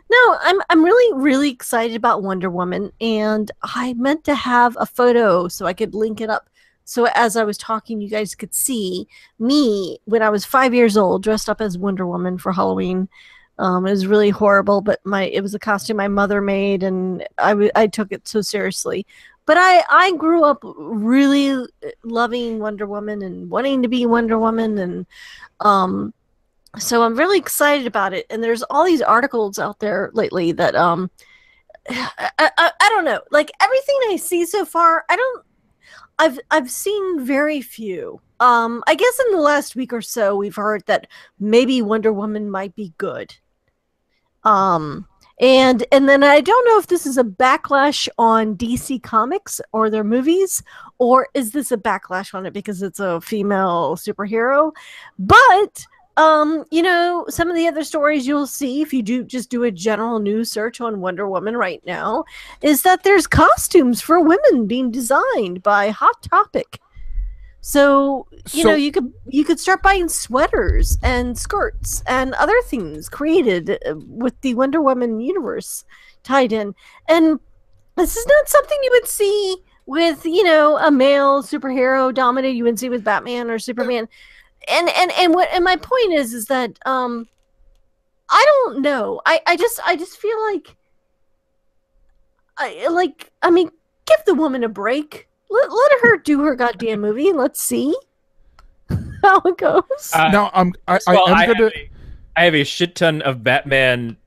No, I'm really excited about Wonder Woman, and I meant to have a photo so I could link it up. So as I was talking, you guys could see me when I was 5 years old, dressed up as Wonder Woman for Halloween. It was really horrible, but it was a costume my mother made, and I took it so seriously. But I grew up really loving Wonder Woman and wanting to be Wonder Woman, and um so I'm really excited about it. And there's all these articles out there lately that I don't know, like everything I see so far, I've seen very few. I guess in the last week or so we've heard that maybe Wonder Woman might be good. And then I don't know if this is a backlash on DC Comics or their movies, or is this a backlash on it because it's a female superhero? But some of the other stories you'll see if you do a general news search on Wonder Woman right now is that there's costumes for women being designed by Hot Topic. So, you could start buying sweaters and skirts and other things created with the Wonder Woman universe tied in. And this is not something you would see with, a male superhero dominated. You wouldn't see with Batman or Superman. And my point is that I don't know. I just feel like I mean, give the woman a break. Let her do her goddamn movie and let's see how it goes. No, I have a shit ton of Batman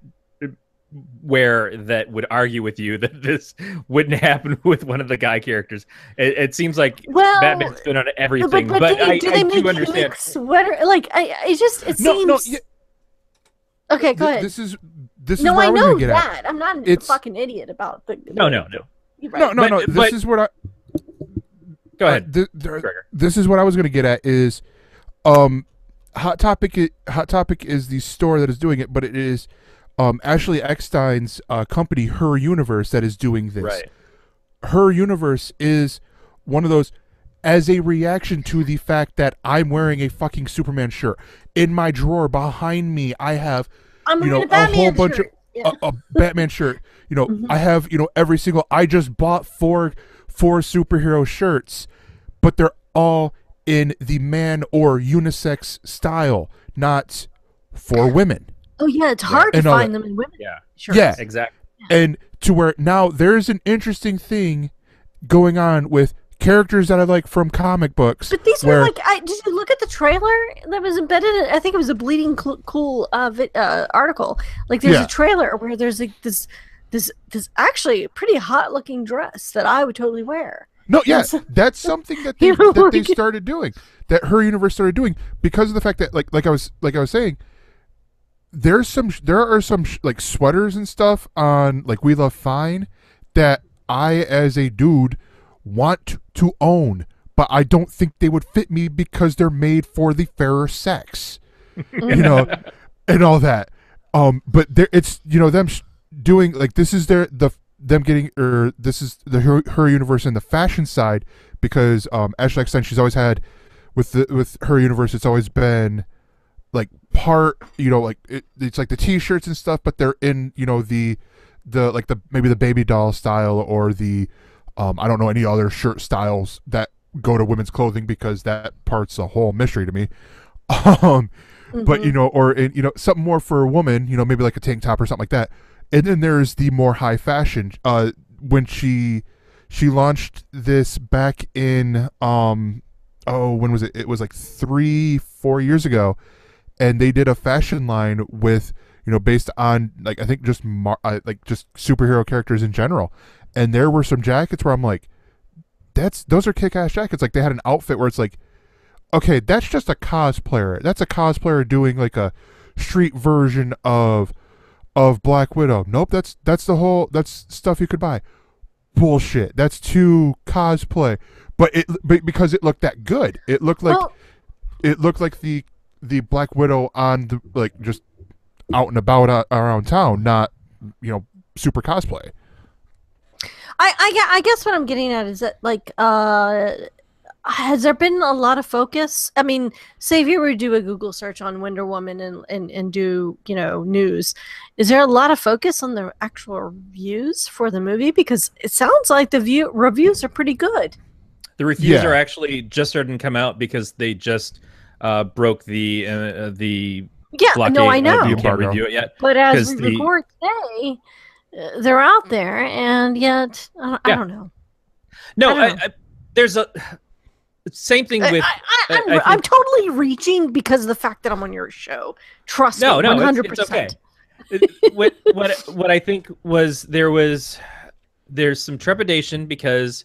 wear that would argue with you that this wouldn't happen with one of the guy characters. It seems like Batman's been on everything, but I do understand. Sweater, it seems. Yeah. Okay, go ahead. This is no, where I was know gonna get that. at. I'm not a fucking idiot about the. No. Right. No. This is what I. Go ahead. This is what I was going to get at is, Hot Topic is the store that is doing it, but it is, Ashley Eckstein's company, Her Universe, that is doing this. Right. Her Universe is one of those, as a reaction to the fact that I'm wearing a fucking Superman shirt. In my drawer behind me, I have, a whole bunch of a Batman shirt. I have, every single. I just bought four superhero shirts, but they're all in the man or unisex style, not for women. Oh yeah, it's hard to find them in women. Yeah, shirts. Yeah, exactly. And to where now there's an interesting thing going on with characters that I like from comic books. But these were did you look at the trailer that was embedded in, I think it was a Bleeding Cool article. Like there's a trailer where there's like this actually pretty hot looking dress that I would totally wear. No, yeah, that's something that they they started doing, that Her Universe started doing, because of the fact that like I was saying, there are some like sweaters and stuff on like We Love Fine that I as a dude want to own, but I don't think they would fit me because they're made for the fairer sex, and all that. But it's them doing like this is this is the Her Universe in the fashion side, because Ashley Eckstein, she's always had with Her Universe, it's always been like part it's like the t-shirts and stuff, but they're in the maybe the baby doll style or the I don't know any other shirt styles that go to women's clothing, because that part's a whole mystery to me. But or something more for a woman, maybe like a tank top or something like that. And then there's the more high fashion. When she launched this back in when was it? It was like 3-4 years ago, and they did a fashion line with based on like I think just just superhero characters in general. And there were some jackets where I'm like, those are kick-ass jackets. Like they had an outfit where it's like, okay, that's just a cosplayer. That's a cosplayer doing like a street version of Black Widow. Nope, that's stuff you could buy. Bullshit. That's too cosplay. But because it looked that good. It looked like the Black Widow on the just out and about around town, not super cosplay. I guess what I'm getting at is that has there been a lot of focus? I mean, say if you were to do a Google search on Wonder Woman and do, news, is there a lot of focus on the actual reviews for the movie? Because it sounds like the reviews are pretty good. The reviews are actually just starting to come out because they just broke the blockade. No, I know. You can't review it yet. But as we record today, they're out there, and yet I don't know. No, there's a same thing with. I'm totally reaching because of the fact that I'm on your show. Trust me, 100%. It's okay. What I think was there's some trepidation because,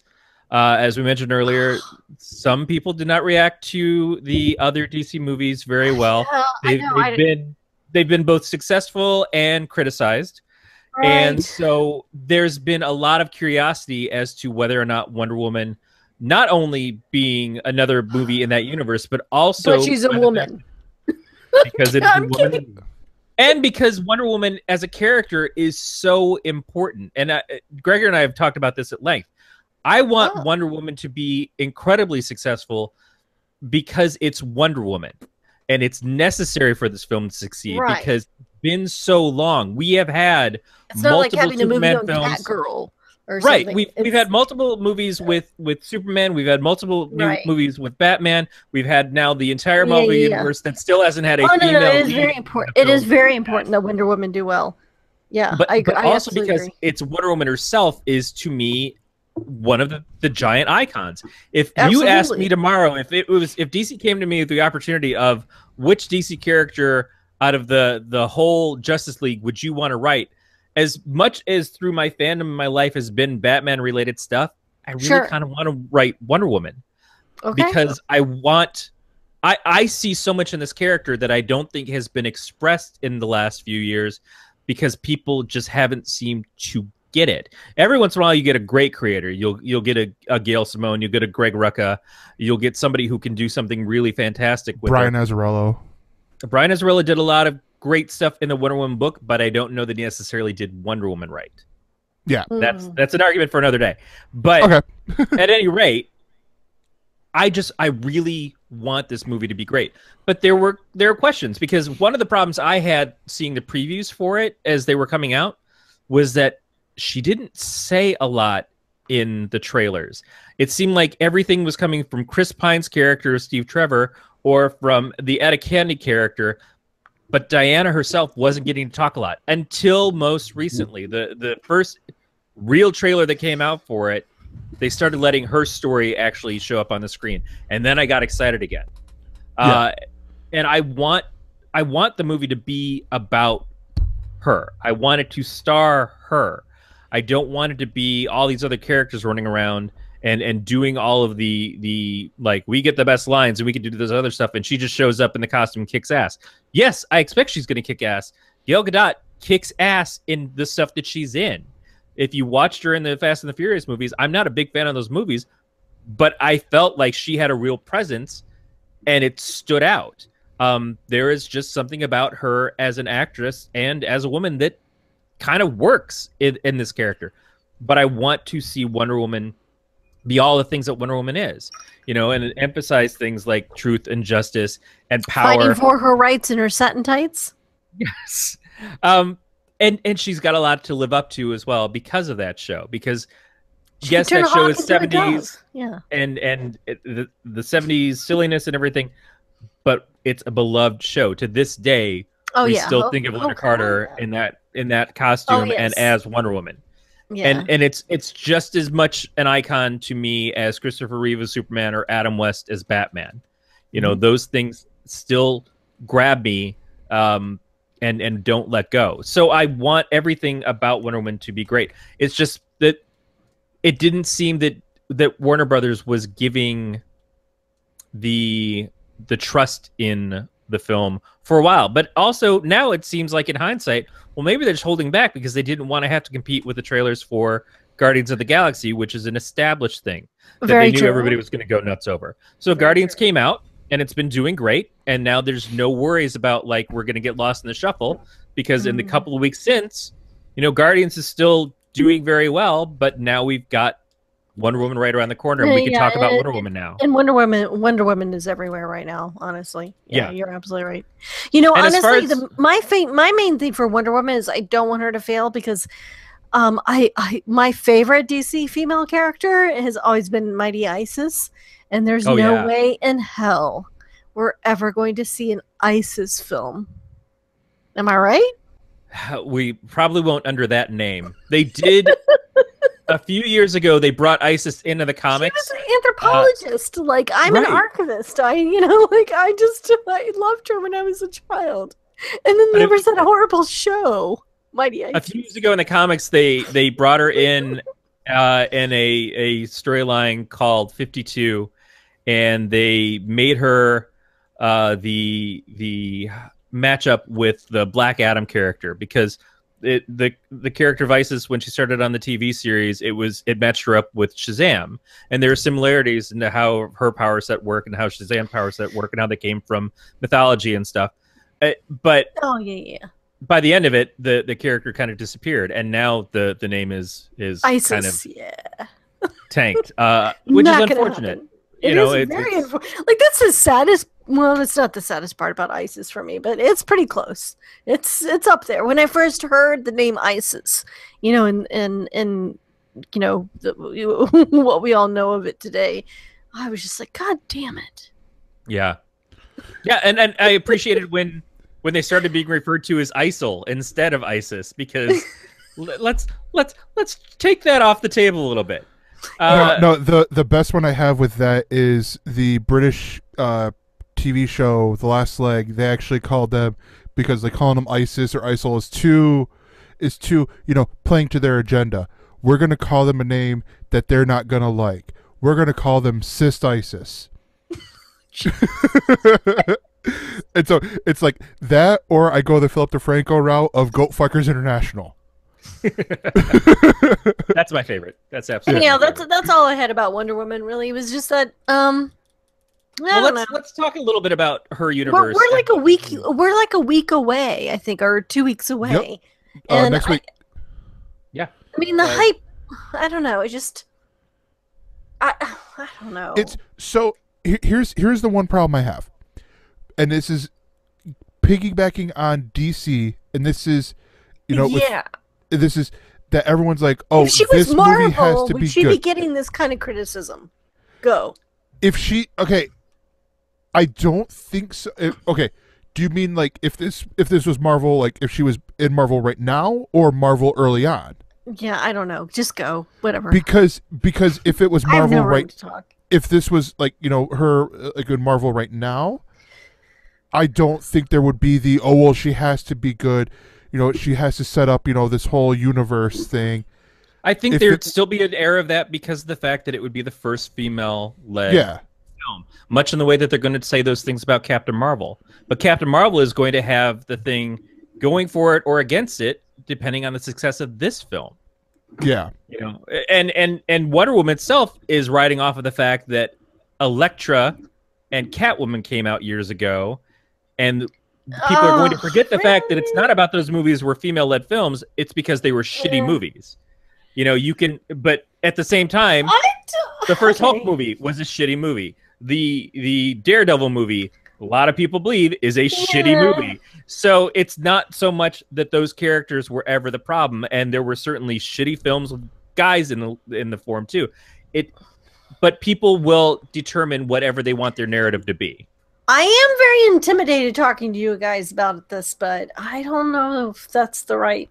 as we mentioned earlier, some people did not react to the other DC movies very well. They've been both successful and criticized. Right. And so there's been a lot of curiosity as to whether or not Wonder Woman, not only being another movie in that universe, but also she's a woman. Because it is a woman. And because Wonder Woman as a character is so important. And Gregor and I have talked about this at length. I want Wonder Woman to be incredibly successful because it's Wonder Woman. And it's necessary for this film to succeed because been so long. We have had multiple Superman films. Catgirl or right. We've had multiple movies with Superman. We've had multiple movies with Batman. We've had now the entire Marvel universe that still hasn't had a female. No, it is very important. It is very important that Wonder Woman do well. Yeah, but also because it's Wonder Woman herself is to me one of the giant icons. If you asked me tomorrow, if DC came to me with the opportunity of which DC character out of the whole Justice League would you want to write, as much as through my fandom in my life has been Batman related stuff, I really kind of want to write Wonder Woman because I see so much in this character that I don't think has been expressed in the last few years because people just haven't seemed to get it. Every once in a while you get a great creator. You'll get a Gail Simone, you'll get a Greg Rucka, you'll get somebody who can do something really fantastic with Brian Azzarello. Brian Azzarello did a lot of great stuff in the Wonder Woman book, but I don't know that he necessarily did Wonder Woman right. Yeah. That's an argument for another day. But at any rate, I really want this movie to be great. But there are questions because one of the problems I had seeing the previews for it as they were coming out was that she didn't say a lot in the trailers. It seemed like everything was coming from Chris Pine's character, Steve Trevor, or from the Etta Candy character, but Diana herself wasn't getting to talk a lot until most recently. The first real trailer that came out for it, they started letting her story actually show up on the screen, and then I got excited again. And I want the movie to be about her. I want it to star her. I don't want it to be all these other characters running around and doing all of the like, we get the best lines and we can do this other stuff, and she just shows up in the costume and kicks ass. Yes, I expect she's going to kick ass. Gal Gadot kicks ass in the stuff that she's in. If you watched her in the Fast and the Furious movies, I'm not a big fan of those movies, but I felt like she had a real presence and it stood out. There is just something about her as an actress and as a woman that kind of works in this character. But I want to see Wonder Woman be all the things that Wonder Woman is, and emphasize things like truth and justice and power. Fighting for her rights in her satin tights. Yes. And she's got a lot to live up to as well because of that show. Because yes, that show is 70s, and the 70s silliness and everything, but it's a beloved show to this day. We still think of Linda Carter in that costume and as Wonder Woman. Yeah. And it's just as much an icon to me as Christopher Reeve as Superman or Adam West as Batman. Those things still grab me and don't let go. So I want everything about Wonder Woman to be great. It's just that it didn't seem that Warner Brothers was giving the trust in the film for a while. But also now it seems like in hindsight, well, maybe they're just holding back because they didn't want to have to compete with the trailers for Guardians of the Galaxy, which is an established thing that they knew everybody was going to go nuts over. So Guardians came out and it's been doing great. And now there's no worries about like, we're going to get lost in the shuffle because in the couple of weeks since, Guardians is still doing very well, but now we've got Wonder Woman right around the corner, and we can talk about Wonder Woman now. And Wonder Woman is everywhere right now. Honestly, yeah, you're absolutely right. You know, and honestly, my main thing for Wonder Woman is I don't want her to fail because, my favorite DC female character has always been Mighty Isis, and there's no way in hell we're ever going to see an Isis film. Am I right? We probably won't under that name. They did a few years ago. They brought Isis into the comics. She was an anthropologist. Like I'm an archivist. I loved her when I was a child. And then there was that horrible show, Mighty Isis. A few years ago in the comics, they brought her in a storyline called 52, and they made her the matchup with the Black Adam character, because the character of Isis, when she started on the TV series, it matched her up with Shazam, and there are similarities in how her power set work and how Shazam power set work and how they came from mythology and stuff. But by the end of it, the character kind of disappeared, and now the name is Isis, kind of tanked, which is unfortunate. It's very like that's the saddest. Well, it's not the saddest part about Isis for me, but it's pretty close. It's up there. When I first heard the name Isis, and what we all know of it today, I was just like, God damn it. Yeah, and I appreciated when they started being referred to as ISIL instead of ISIS, because let's take that off the table a little bit. No, the best one I have with that is the British TV show The Last Leg. They actually called them, because they calling them ISIS or ISIL is too playing to their agenda. We're gonna call them a name that they're not gonna like. We're gonna call them Cis ISIS. And so it's like that, or I go the Philip DeFranco route of Goat Fuckers International. That's my favorite. That's absolutely that's all I had about Wonder Woman. Really, it was just that. Let's talk a little bit about her universe. We're like a week. We're like a week away, I think, or 2 weeks away. Yep. Next week. Yeah. I mean, the hype. I don't know. It just. I don't know. It's so. Here's the one problem I have, and this is piggybacking on DC, and this is, this is that everyone's like, oh, if she this was Marvel, movie has to be would she good. be getting this kind of criticism? Go. If she I don't think so. Okay, do you mean like if this was Marvel, like if she was in Marvel right now or Marvel early on? Yeah, I don't know. Just go. Whatever. Because if it was Marvel right, to talk. If this was like her like in Marvel right now, I don't think there would be the she has to be good. She has to set up this whole universe thing. I think there'd still be an era of that because of the fact that it would be the first female-led film. Much in the way that they're going to say those things about Captain Marvel. But Captain Marvel is going to have the thing going for it or against it, depending on the success of this film. Yeah. And Wonder Woman itself is riding off of the fact that Elektra and Catwoman came out years ago, and people are going to forget the fact that it's not about those movies were female-led films. It's because they were shitty movies. But at the same time, the first Hulk movie was a shitty movie. The Daredevil movie, a lot of people believe, is a shitty movie. So it's not so much that those characters were ever the problem, and there were certainly shitty films with guys in the form too. But people will determine whatever they want their narrative to be. I am very intimidated talking to you guys about this, but I don't know if that's the right.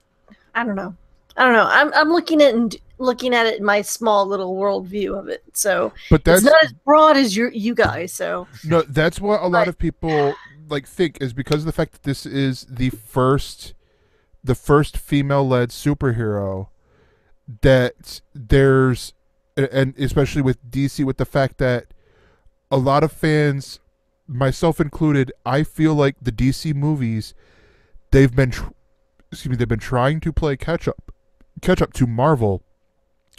I don't know. I'm looking at it in my small little world view of it. So, but that's it's not as broad as you guys. So no, that's what a lot of people think, is because of the fact that this is the first female-led superhero that there's, and especially with DC, with the fact that a lot of fans, myself included, I feel like the DC movies, they've been trying to play catch up to Marvel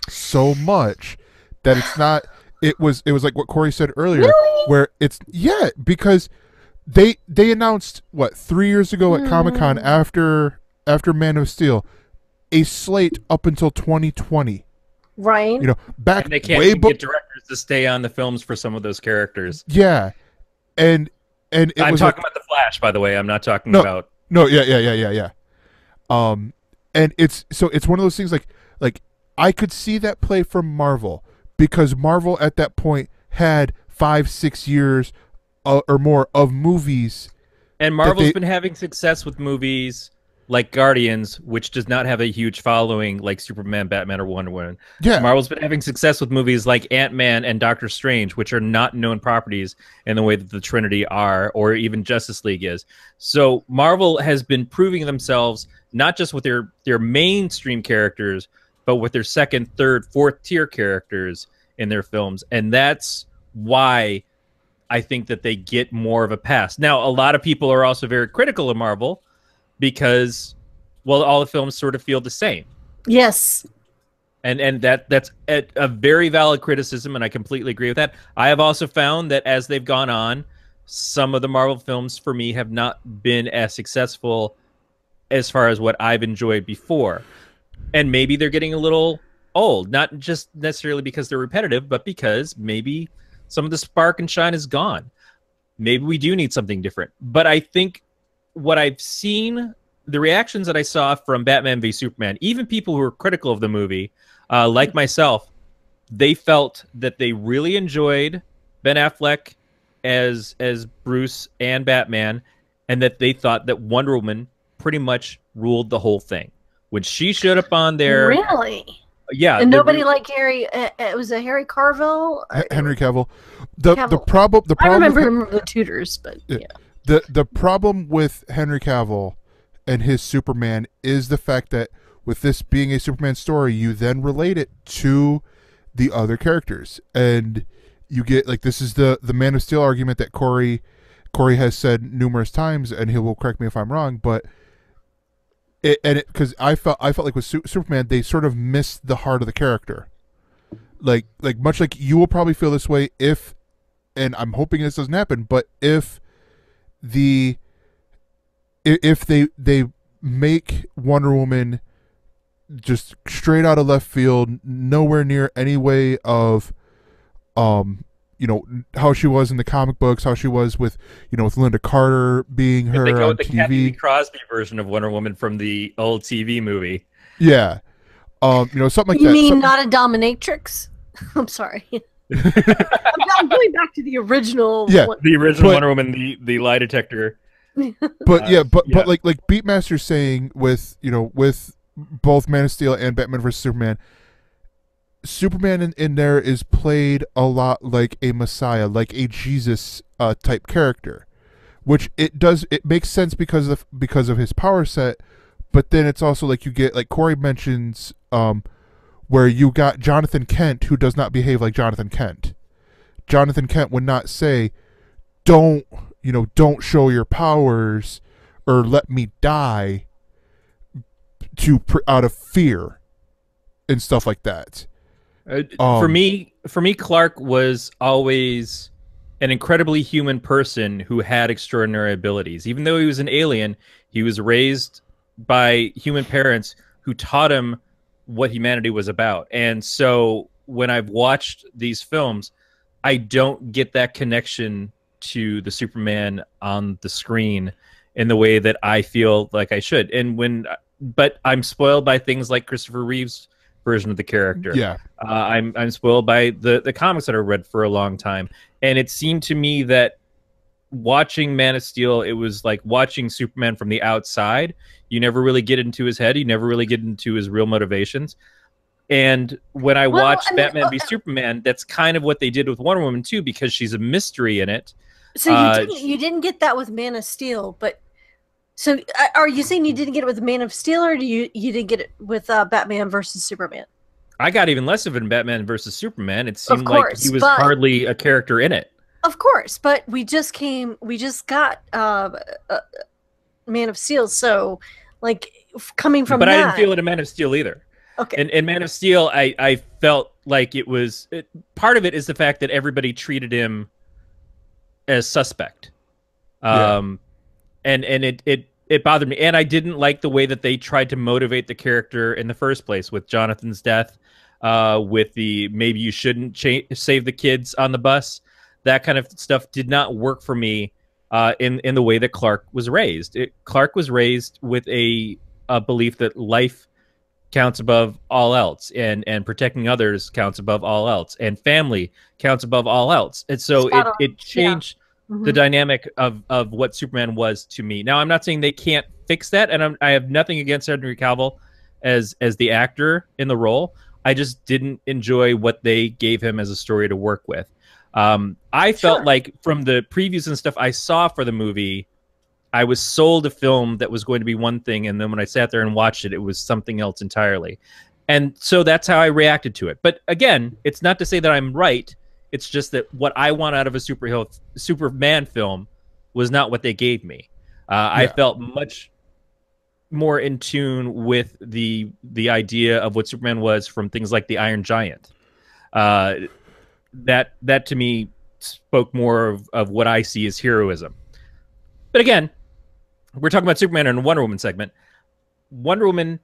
so much that it's not. It was like what Corey said earlier, really? Where it's because they announced 3 years ago at Comic-Con after Man of Steel a slate up until 2020. Right. You know, back and they can't way get directors to stay on the films for some of those characters. Yeah, and I'm talking about the Flash, by the way. I'm not talking no, about yeah. And it's one of those things like I could see that play from Marvel, because Marvel at that point had 5-6 years or more of movies, and Marvel's been having success with movies like Guardians, which does not have a huge following like Superman, Batman, or Wonder Woman. Yeah. Marvel's been having success with movies like Ant-Man and Doctor Strange, which are not known properties in the way that the Trinity are, or even Justice League is. So Marvel has been proving themselves not just with their mainstream characters, but with their second, third, fourth tier characters in their films. And that's why I think that they get more of a pass. Now, a lot of people are also very critical of Marvel because, well, all the films sort of feel the same. Yes. And that's a very valid criticism, and I completely agree with that. I have also found that as they've gone on, some of the Marvel films for me have not been as successful as far as what I've enjoyed before. And maybe they're getting a little old, not just necessarily because they're repetitive, but because maybe some of the spark and shine is gone. Maybe we do need something different. But I think what I've seen, the reactions that I saw from Batman v Superman, even people who were critical of the movie, like myself, they felt that they really enjoyed Ben Affleck as Bruce and Batman, and that they thought that Wonder Woman pretty much ruled the whole thing. When she showed up on there... Really? Yeah. And nobody liked Harry... it was a Harry Carville? Henry Cavill. The problem... I remember him from the Tudors, but yeah. The problem with Henry Cavill and his Superman is the fact that with this being a Superman story, you then relate it to the other characters, and you get like, this is the Man of Steel argument that Corey has said numerous times, and he will correct me if I'm wrong, but because I felt like with Superman, they sort of missed the heart of the character, like much like you will probably feel this way if, and I'm hoping this doesn't happen, but if they make Wonder Woman just straight out of left field, nowhere near any way of you know, how she was in the comic books, how she was with, you know, with Linda Carter being her they go on with the TV. Kathy Crosby version of Wonder Woman from the old TV movie. Yeah. You know, something like you that. You mean not a dominatrix? I'm sorry. I'm going back to the original. Yeah, the original Wonder Woman, the lie detector. But but like Beatmaster's saying with, you know, with both Man of Steel and Batman vs Superman, Superman in there is played a lot like a Messiah, like a Jesus type character, which it makes sense because of his power set, but then it's also like you get, like Corey mentions, where you got Jonathan Kent, who does not behave like Jonathan Kent. Jonathan Kent would not say, don't show your powers or let me die out of fear and stuff like that. For me, Clark was always an incredibly human person who had extraordinary abilities. Even though he was an alien, he was raised by human parents who taught him what humanity was about. And so when I've watched these films, I don't get that connection to the Superman on the screen in the way that I feel like I should. But I'm spoiled by things like Christopher Reeve's version of the character. Yeah. I'm spoiled by the comics that I read for a long time. And it seemed to me that watching Man of Steel, it was like watching Superman from the outside. You never really get into his head. You never really get into his real motivations. And when I watched Batman v Superman, that's kind of what they did with Wonder Woman too, because she's a mystery in it. So you didn't get that with Man of Steel, but so are you saying you didn't get it with Man of Steel, or you didn't get it with Batman versus Superman? I got even less of it in Batman versus Superman. It seemed like he was hardly a character in it. Of course, but we just got Man of Steel, so like coming from but that, I didn't feel it in Man of Steel either. Okay. In Man of Steel, I felt like it was part of it is the fact that everybody treated him as suspect, and it bothered me, and I didn't like the way that they tried to motivate the character in the first place with Jonathan's death. with the maybe you shouldn't save the kids on the bus. That kind of stuff did not work for me in the way that Clark was raised. Clark was raised with a belief that life counts above all else, and protecting others counts above all else, and family counts above all else. And so it changed the dynamic of what Superman was to me. Now, I'm not saying they can't fix that, and I have nothing against Henry Cavill as the actor in the role. I just didn't enjoy what they gave him as a story to work with. I felt like from the previews and stuff I saw for the movie, I was sold a film that was going to be one thing, and then when I sat there and watched it, it was something else entirely. And so that's how I reacted to it. But again, it's not to say that I'm right. It's just that what I want out of a Superman film was not what they gave me. I felt much more in tune with the idea of what Superman was from things like the Iron Giant. That to me spoke more of what I see as heroism. But again, we're talking about Superman in a Wonder Woman segment. Wonder Woman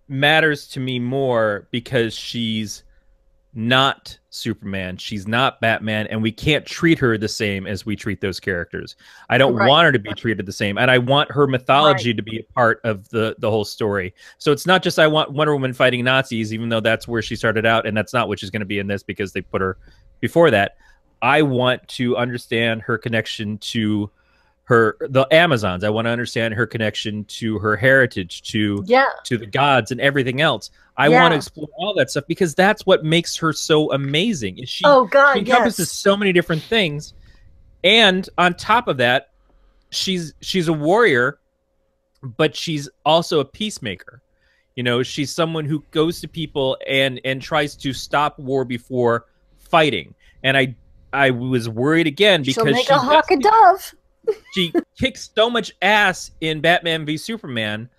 matters to me more because she's not Superman, she's not Batman, and we can't treat her the same as we treat those characters. I don't want her to be treated the same, and I want her mythology to be a part of the whole story. So it's not just I want Wonder Woman fighting Nazis, even though that's where she started out, and that's not what she's going to be in this because they put her before that. I want to understand her connection to the Amazons. I want to understand her connection to her heritage, to the gods and everything else. I want to explore all that stuff because that's what makes her so amazing. She encompasses so many different things. And on top of that, she's a warrior, but she's also a peacemaker. You know, she's someone who goes to people and tries to stop war before fighting. And I was worried again because she'll make a hawk a dove. She kicks so much ass in Batman v Superman,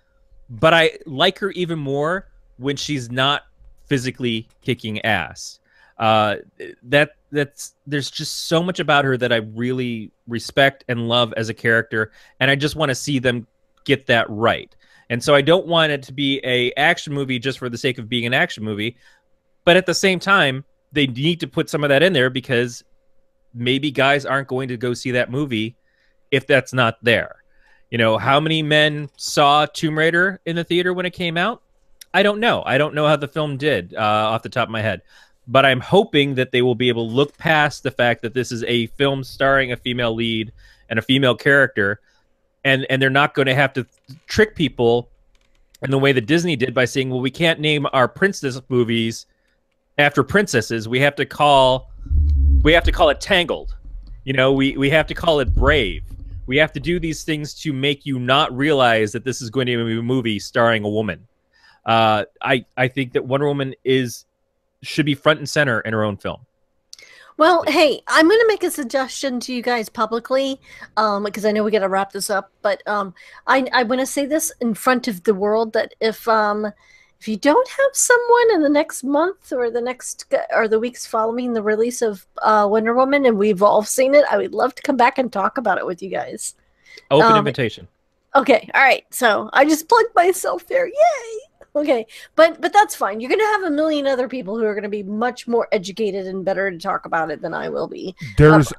but I like her even more when she's not physically kicking ass. There's just so much about her that I really respect and love as a character, and I just want to see them get that right. And so I don't want it to be a action movie just for the sake of being an action movie, but at the same time, they need to put some of that in there because maybe guys aren't going to go see that movie if that's not there. You know, how many men saw Tomb Raider in the theater when it came out? I don't know. I don't know how the film did off the top of my head. But I'm hoping that they will be able to look past the fact that this is a film starring a female lead and a female character, and they're not going to have to trick people in the way that Disney did by saying, well, we can't name our princess movies after princesses. We have to call it Tangled. You know, we have to call it Brave. We have to do these things to make you not realize that this is going to be a movie starring a woman. I think that Wonder Woman should be front and center in her own film. Well, hey, I'm going to make a suggestion to you guys publicly, because I know we got to wrap this up. But I want to say this in front of the world that if you don't have someone in the next month or the weeks following the release of Wonder Woman, and we've all seen it, I would love to come back and talk about it with you guys. Open invitation. Okay, all right. So I just plugged myself there. Yay! Okay, but that's fine. You're going to have a million other people who are going to be much more educated and better to talk about it than I will be. There is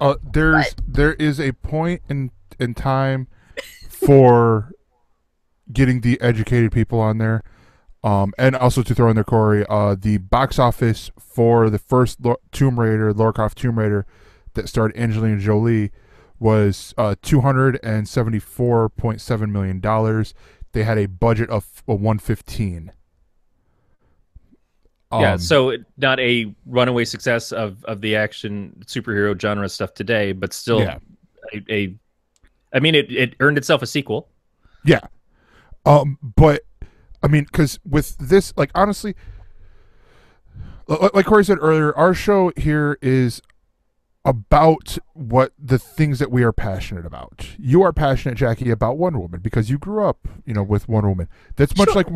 a point in time for getting the educated people on there. And also to throw in there, Corey, the box office for the first Tomb Raider, Lara Croft Tomb Raider, that starred Angelina Jolie, was $274.7 million. They had a budget of $115. Yeah, so not a runaway success of the action superhero genre stuff today, but still, I mean, it earned itself a sequel. Yeah, but I mean, because with this, like, honestly, like Corey said earlier, our show here is about what the things that we are passionate about. You are passionate, Jackie, about Wonder Woman because you grew up, you know, with Wonder Woman. That's much like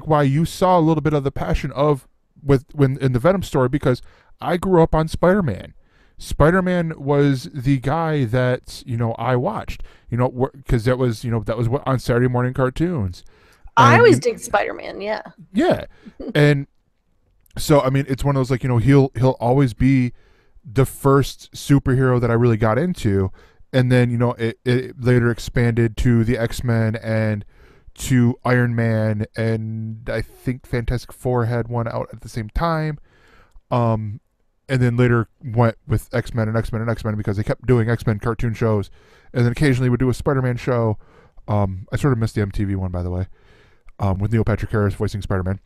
why you saw a little bit of the passion when in the Venom story, because I grew up on Spider-Man. Spider-Man was the guy that, you know, I watched, you know, because that was what on Saturday morning cartoons. I always dig Spider-Man, yeah. Yeah. And So I mean, it's one of those, like, you know, he'll always be the first superhero that I really got into, and then, you know, it later expanded to the X-Men and to Iron Man, and I think Fantastic Four had one out at the same time. Um, and then later went with X-Men and X-Men and X-Men because they kept doing X-Men cartoon shows, and then occasionally would do a Spider-Man show. I sort of missed the MTV one, by the way, with Neil Patrick Harris voicing Spider-Man.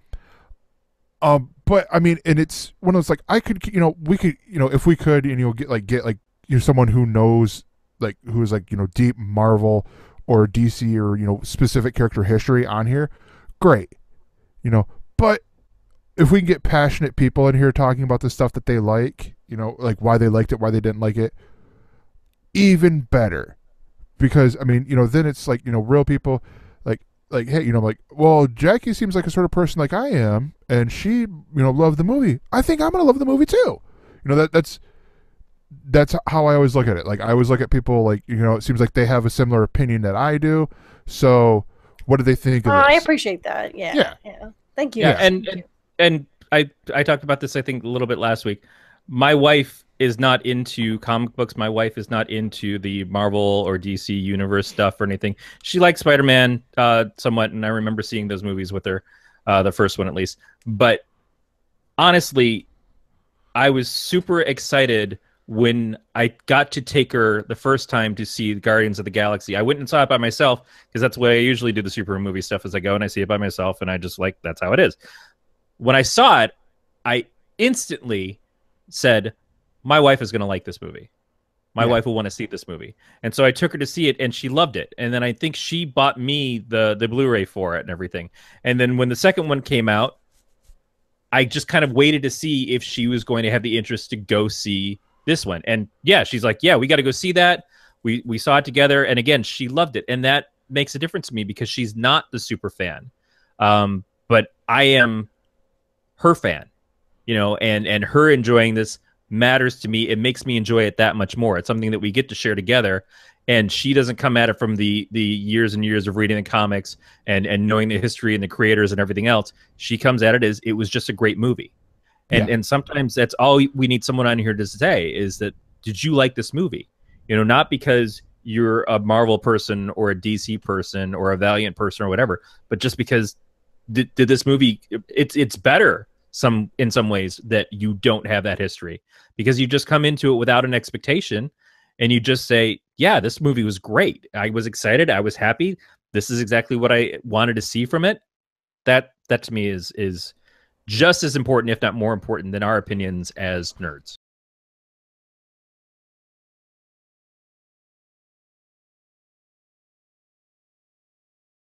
But I mean, and it's one of those, like, I could, you know, we could, you know, if we could, and you'll get like you know, someone who knows, like, who is, like, you know, deep Marvel or DC or, you know, specific character history on here, great, you know. But if we can get passionate people in here talking about the stuff that they like, you know, like why they liked it, why they didn't like it, even better. Because I mean, you know, then it's like, you know, real people, like, hey, you know, like, well, Jackie seems like a sort of person like I am, and she, you know, loved the movie. I think I'm gonna love the movie too. You know, that's how I always look at it. Like, I always look at people like, you know, it seems like they have a similar opinion that I do. So, what do they think of this? I appreciate that. Yeah. Thank you. Yeah, and I talked about this, I think, a little bit last week. My wife is not into comic books. My wife is not into the Marvel or DC universe stuff or anything. She likes Spider-Man somewhat, and I remember seeing those movies with her, the first one at least. But honestly, I was super excited when I got to take her the first time to see Guardians of the Galaxy. I went and saw it by myself because that's the way I usually do the super movie stuff, is I go and I see it by myself, and I just, like, that's how it is. When I saw it, I instantly said, my wife is going to like this movie. My wife will want to see this movie. And so I took her to see it, and she loved it. And then I think she bought me the Blu-ray for it and everything. And then when the second one came out, I just kind of waited to see if she was going to have the interest to go see this one. And yeah, she's like, yeah, we got to go see that. We saw it together. And again, she loved it. And that makes a difference to me because she's not the super fan. But I am her fan, you know, and her enjoying this matters to me. It makes me enjoy it that much more. It's something that we get to share together, and she doesn't come at it from the years and years of reading the comics and knowing the history and the creators and everything else. She comes at it as it was just a great movie. And sometimes that's all we need someone on here to say, is that, did you like this movie? You know, not because you're a Marvel person or a DC person or a Valiant person or whatever, but just because did this movie, it's better in some ways that you don't have that history, because you just come into it without an expectation and you just say, yeah, this movie was great. I was excited. I was happy. This is exactly what I wanted to see from it. That to me is just as important, if not more important, than our opinions as nerds.